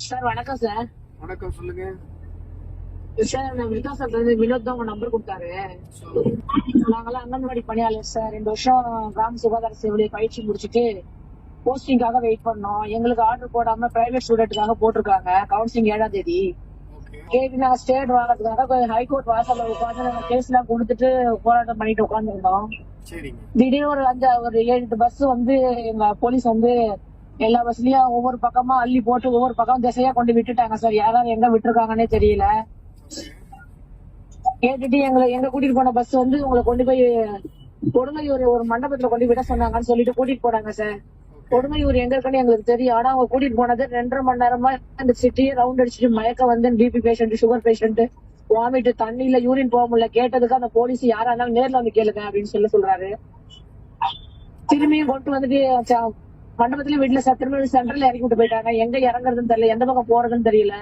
Sir வணக்கம் sir. வணக்கம், சொல்லுங்க. சார் நான் விருத்தாசலத்துல வினோத் தான் உங்க நம்பர் கொடுத்தாரு. சொல்லுங்க. நாங்கெல்லாம் அங்கன்வாடி பணியாளர் சார். 2 வருஷம் கிராம சுகாதார சேவையை பயிற்சி முடிச்சுட்டு போஸ்டிங்காக வெயிட் பண்ணோம். எங்களுக்கு ஆர்டர் போடாம பிரைவேட் ஸ்டூடெண்ட்டுக்காக போட்டிருக்காங்க. கவுன்சிலிங் 7ஆம் தேதி. ஓகே. கேட்டு நாங்க ஸ்டேட் வாங்கறதுக்காக ஹைகோர்ட் வாசல்ல உட்காந்து நாங்க கேஸ் எல்லாம் கொடுத்துட்டு போராட்டம் பண்ணிட்டு உட்காந்துருந்தோம். சரிங்க. திடீர்னு ஒரு 7-8 பஸ் வந்து எங்க போலீஸ் வந்து எல்லா பஸ்லயும் ஒவ்வொரு பக்கமா அள்ளி போட்டு ஒவ்வொரு பக்கம் திசையா கொண்டு விட்டுட்டாங்க சார். யாரும் எங்க விட்டுருக்காங்கன்னே தெரியல. ஓகே. கேட்டுட்டு எங்க கூட்டிட்டு போன பஸ் வந்து உங்களை கொண்டு போய் கொடுங்கையூர் ஒரு மண்டபத்துல கொண்டு விட சொன்னாங்கன்னு சொல்லிட்டு கூட்டிட்டு போனாங்க சார். ஓகே. கொடுங்கையூர் எங்க இருக்குன்னு எங்களுக்கு தெரியும். ஆனா அவங்க கூட்டிட்டு போனது 2.5 மணி நேரமா அந்த சிட்டியே ரவுண்ட் அடிச்சுட்டு மயக்கம் வந்து BP patient, sugar patient, vomit, தண்ணியில யூரின் போக முடியல. கேட்டதுக்கு அந்த போலீஸ் யாரா இருந்தாலும் நேர்ல வந்து கேளுங்க அப்படின்னு சொல்றாரு. திரும்பியும் கொண்டு வந்துட்டு மண்டபத்திலயும் வீட்டுல சார் திரும்ப சென்டர்ல இறக்கி விட்டு போயிட்டாங்க. எங்க இறங்குறதுன்னு தெரியல, எந்த பக்கம் போறதுன்னு தெரியல.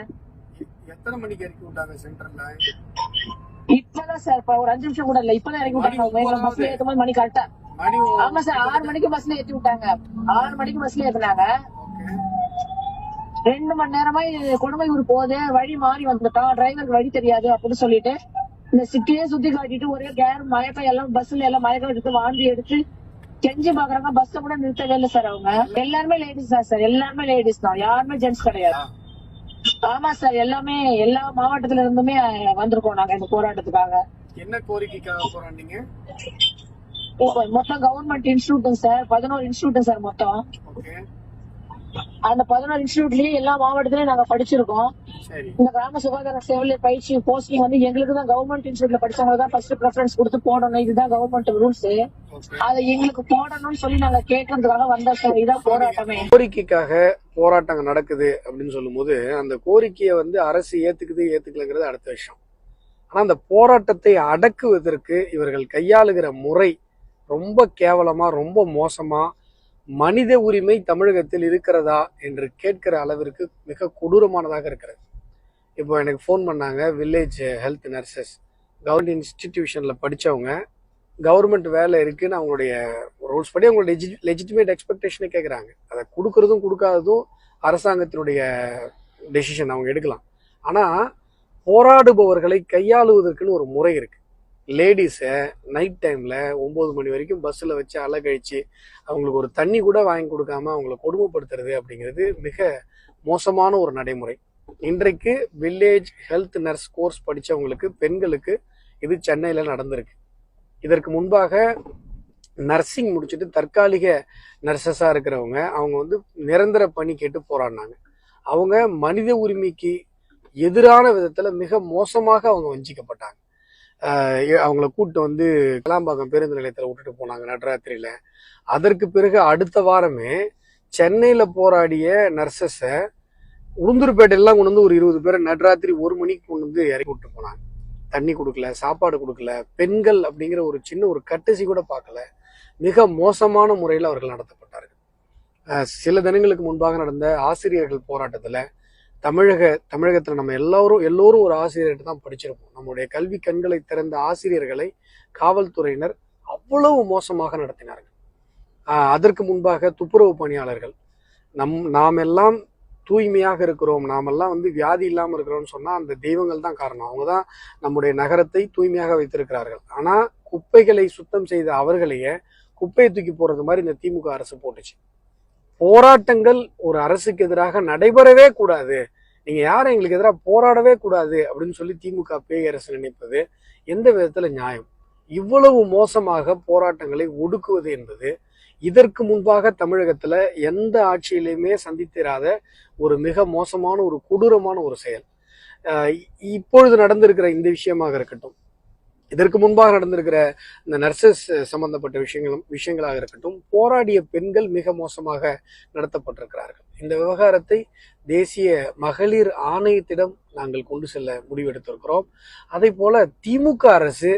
எத்தனை மணிக்கு இறக்கி விட்டாங்க சென்டர்ல? இப்பதான் சார் ஒரு 5 நிமிஷம் கூட இல்ல, இப்பதான் இறக்கி விட்டாங்க. எங்க பஸ்ல ஏத்தும்போது மணி கரெக்டா. மணி ஆமா சார், 6 மணிக்கு பஸ்ல ஏத்தி விட்டாங்க. 6 மணிக்கு பஸ்ல ஏத்துனாங்க. ஓகே. 2 மணி நேரமா கொடுமையூர் போகுது, வழி மாறி வந்துட்டோம், டிரைவருக்கு வழி தெரியாது அப்படின்னு சொல்லிட்டு இந்த சிட்டியே சுத்தி காட்டிட்டு ஒரே மயக்கம், எல்லாம் பஸ்ல எல்லாம் மயக்கம் எடுத்து வாந்தி எடுத்து கெஞ்சி பாக்குறாங்க. பஸ் கூட நிறுத்தவே இல்லை சார். அவங்க எல்லாருமே லேடிஸ் தான் சார். எல்லாருமே லேடிஸ் தான், யாருமே ஜென்ட்ஸ் கிடையாது. ஆமா சார், எல்லாமே எல்லா மாவட்டத்துல இருந்துமே வந்திருக்கோம் நாங்க இந்த போராட்டத்துக்காக. என்ன கோரிக்கைக்காக போராடினீங்க? மொத்தம் government institute sir, 11 institute sir மொத்தம். ஓகே. அந்த 11 இன்ஸ்டிடியூட்லயும் எல்லா மாவட்டத்திலயும் நாங்க படிச்சிருக்கோம். சரி. இந்த கிராம சுகாதார சேவையில பயிற்சி போஸ்டிங் வந்து எங்களுக்கு தான் கவர்மெண்ட் இன்ஸ்டிடியூட்ல படிச்சவங்க தான் ஃபர்ஸ்ட் ப்ரிஃபரன்ஸ் கொடுத்து போடணும். இதுதான் கவர்மெண்ட் ரூல்ஸ். ஓகே. அதை எங்களுக்கு போடணும்னு சொல்லி நாங்க கேட்கறதுக்காக வந்த சார். இதான் போராட்டமே. கோரிக்கைக்காக போராட்டம் நடக்குது அப்படின்னு சொல்லும்போது அந்த கோரிக்கையை அரசு ஏத்துக்கலங்கிறது அடுத்த விஷயம். ஆனா அந்த போராட்டத்தை அடக்குவதற்கு இவர்கள் கையாளுகிற முறை ரொம்ப கேவலமா, ரொம்ப மோசமா, மனித உரிமை தமிழகத்தில் இருக்கிறதா என்று கேட்கிற அளவிற்கு மிக கொடூரமானதாக இருக்கிறது. இப்போ எனக்கு ஃபோன் பண்ணாங்க, வில்லேஜ் ஹெல்த் நர்சஸ், கவர்மெண்ட் இன்ஸ்டிடியூஷன்ல படிச்சவங்க, கவர்மெண்ட் வேலை இருக்குன்னு அவங்களுடைய ரூல்ஸ் படி அவங்களோட லெஜிட்டிமேட் எக்ஸ்பெக்டேஷனை கேட்குறாங்க. அதை கொடுக்கறதும் கொடுக்காததும் அரசாங்கத்தினுடைய டெசிஷன், அவங்க எடுக்கலாம். ஆனால் போராடுபவர்களை கையாளுவதற்குன்னு ஒரு முறை இருக்கு. லேடிஸை நைட் டைமில் 9 மணி வரைக்கும் பஸ்ஸில் வச்சு அலக்கழிச்சு அவங்களுக்கு ஒரு தண்ணி கூட வாங்கி கொடுக்காம அவங்கள கொடுமைப்படுத்துறது அப்படிங்கிறது மிக மோசமான ஒரு நடைமுறை. இன்றைக்கு வில்லேஜ் ஹெல்த் நர்ஸ் கோர்ஸ் படித்தவங்களுக்கு, பெண்களுக்கு இது சென்னையில் நடந்திருக்கு. இதற்கு முன்பாக நர்சிங் முடிச்சுட்டு தற்காலிக நர்சஸாக இருக்கிறவங்க அவங்க நிரந்தர பணி கேட்டு போராடினாங்க. அவங்க மனித உரிமைக்கு எதிரான விதத்தில் மிக மோசமாக அவங்க வஞ்சிக்கப்பட்டாங்க. அவங்கள கூப்பிட்டு கிளாம்பாக்கம் பேருந்து நிலையத்தில் விட்டுட்டு போனாங்க நடுராத்திரியில. அதற்கு பிறகு அடுத்த வாரமே சென்னையில் போராடிய நர்சஸை உளுந்தூர்பேட்டையெல்லாம் கொண்டு ஒரு 20 பேரை நடுராத்திரி 1 மணிக்கு கொண்டு இறக்கி விட்டு போனாங்க. தண்ணி கொடுக்கல, சாப்பாடு கொடுக்கல, பெண்கள் அப்படிங்கிற ஒரு சின்ன ஒரு கட்டசி கூட பார்க்கல. மிக மோசமான முறையில் அவர்கள் நடத்தப்பட்டார்கள். சில தினங்களுக்கு முன்பாக நடந்த ஆசிரியர்கள் போராட்டத்தில் தமிழகத்தில் நம்ம எல்லோரும் ஒரு ஆசிரியர்கிட்ட தான் படிச்சிருப்போம். நம்முடைய கல்வி கண்களை திறந்த ஆசிரியர்களை காவல்துறையினர் அவ்வளவு மோசமாக நடத்தினார்கள். அதற்கு முன்பாக துப்புரவு பணியாளர்கள், நாம் எல்லாம் தூய்மையாக இருக்கிறோம், நாமெல்லாம் வியாதி இல்லாமல் இருக்கிறோம்னு சொன்னால் அந்த தெய்வங்கள் தான் காரணம். அவங்க தான் நம்முடைய நகரத்தை தூய்மையாக வைத்திருக்கிறார்கள். ஆனால் குப்பைகளை சுத்தம் செய்த அவர்களையே குப்பையை தூக்கி போடுறது மாதிரி இந்த திமுக அரசு போட்டுச்சு. போராட்டங்கள் ஒரு அரசுக்கு எதிராக நடைபெறவே கூடாது, நீங்க யாரும் எங்களுக்கு எதிராக போராடவே கூடாது அப்படின்னு சொல்லி திமுக பேய் அரசு நினைப்பது எந்த விதத்துல நியாயம்? இவ்வளவு மோசமாக போராட்டங்களை ஒடுக்குவது என்பது இதற்கு முன்பாக தமிழகத்துல எந்த ஆட்சியிலையுமே சந்தித்திராத ஒரு மிக மோசமான ஒரு கொடூரமான ஒரு செயல். இப்பொழுது நடந்திருக்கிற இந்த விஷயமாக இருக்கட்டும், இதற்கு முன்பாக நடந்திருக்கிற இந்த நர்சஸ் சம்பந்தப்பட்ட விஷயங்களாக இருக்கட்டும், போராடிய பெண்கள் மிக மோசமாக நடத்தப்பட்டிருக்கிறார்கள். இந்த விவகாரத்தை தேசிய மகளிர் ஆணையத்திடம் நாங்கள் கொண்டு செல்ல முடிவெடுத்திருக்கிறோம். அதே போல திமுக அரசு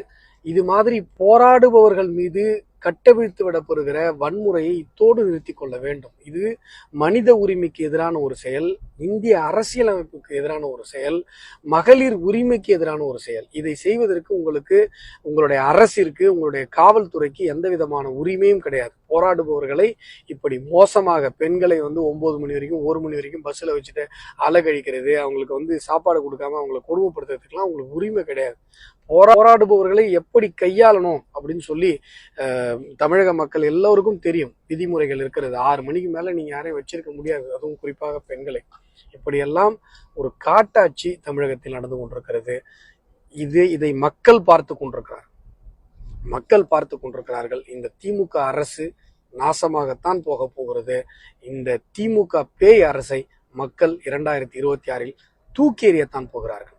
இது மாதிரி போராடுபவர்கள் மீது கட்டவிழ்த்து விடப்படுகிற வன்முறையை இத்தோடு நிறுத்தி கொள்ள வேண்டும். இது மனித உரிமைக்கு எதிரான ஒரு செயல், இந்திய அரசியலமைப்புக்கு எதிரான ஒரு செயல், மகளிர் உரிமைக்கு எதிரான ஒரு செயல். இதை செய்வதற்கு உங்களுக்கு உங்களுடைய அரசிற்கு, உங்களுடைய காவல்துறைக்கு எந்த விதமான உரிமையும் கிடையாது. போராடுபவர்களை இப்படி மோசமாக பெண்களை 9 மணி வரைக்கும் 1 மணி வரைக்கும் பஸ்ஸில் வச்சுட்டு அலக்கழிக்கிறது, அவங்களுக்கு சாப்பாடு கொடுக்காம அவங்களை கொடுமைப்படுத்துறதுக்குலாம் அவங்களுக்கு உரிமை கிடையாது. போராடுபவர்களை எப்படி கையாளணும் அப்படின்னு சொல்லி தமிழக மக்கள் எல்லோருக்கும் தெரியும். விதிமுறைகள் இருக்கிறது. 6 மணிக்கு மேல நீங்க யாரையும் வச்சிருக்க முடியாது, அதுவும் குறிப்பாக பெண்களை. இப்படியெல்லாம் ஒரு காட்டாட்சி தமிழகத்தில் நடந்து கொண்டிருக்கிறது. இதை மக்கள் பார்த்து கொண்டிருக்கிறார்கள். இந்த திமுக அரசு நாசமாகத்தான் போக போகிறது. இந்த திமுக பேய் அரசை மக்கள் 2026 தூக்கி எறியத்தான் போகிறார்கள்.